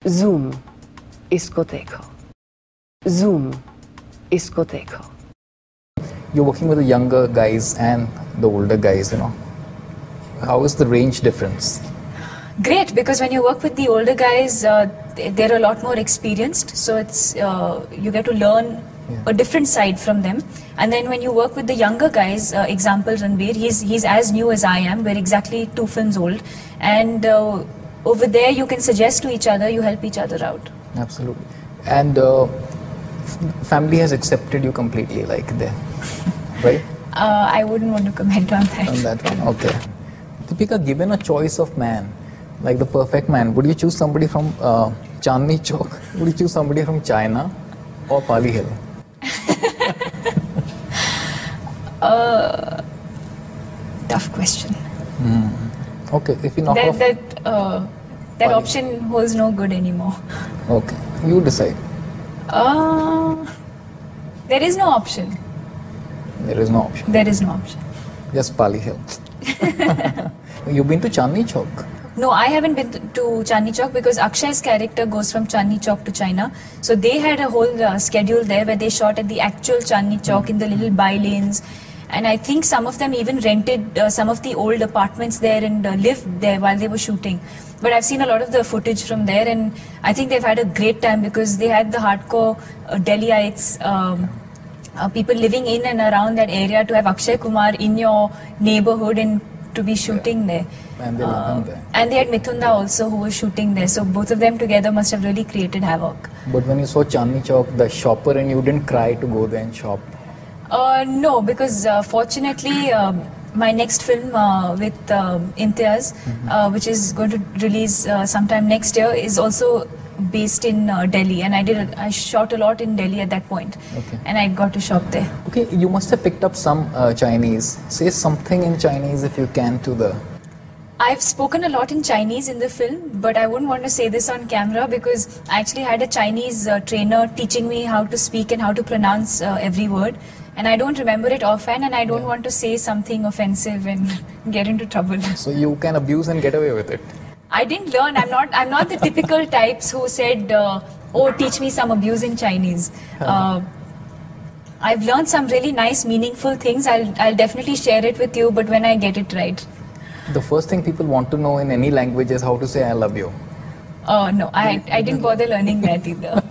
Zoom, इसको देखो. Zoom, इसको देखो. You're working with the younger guys and the older guys, you know. How is the range difference? Great, because when you work with the older guys, they're a lot more experienced, so it's you get to learn a different side from them. And then when you work with the younger guys, example Ranveer, he's as new as I am. We're exactly 2 films old, and over there you can suggest to each other, you help each other out. Absolutely. And family has accepted you completely, like there, right? I wouldn't want to comment on that. On that one, okay. Deepika, given a choice of man, like the perfect man, would you choose somebody from Chandni Chowk? Would you choose somebody from China or Pali Hill? Tough question. Okay, if you knock off... That option holds no good anymore. Okay, you decide. There is no option. There is no option. There is no option. Just Pali Hill. You've been to Chandni Chowk? No, I haven't been to Chandni Chowk because Akshay's character goes from Chandni Chowk to China. So they had a whole schedule there where they shot at the actual Chandni Chowk in the little by lanes. And I think some of them even rented some of the old apartments there and lived there while they were shooting. But I've seen a lot of the footage from there, and I think they've had a great time because they had the hardcore Delhiites, people living in and around that area, to have Akshay Kumar in your neighborhood and to be shooting there. And they love him there. And they had Mithunda also who was shooting there. So both of them together must have really created havoc. But when you saw Chandni Chowk, the shopper, and you didn't cry to go there and shop? No, because fortunately my next film with Imtiaz, which is going to release sometime next year, is also based in Delhi, and I shot a lot in Delhi at that point, and I got to shop there. Okay, you must have picked up some Chinese. Say something in Chinese if you can to the... I've spoken a lot in Chinese in the film, but I wouldn't want to say this on camera because I actually had a Chinese trainer teaching me how to speak and how to pronounce every word. And I don't remember it offhand, and I don't want to say something offensive and get into trouble. So you can abuse and get away with it? I didn't learn. I'm not the typical types who said, oh, teach me some abuse in Chinese. I've learned some really nice, meaningful things. I'll definitely share it with you, but when I get it right. The first thing people want to know in any language is how to say I love you. No, I didn't bother learning that either.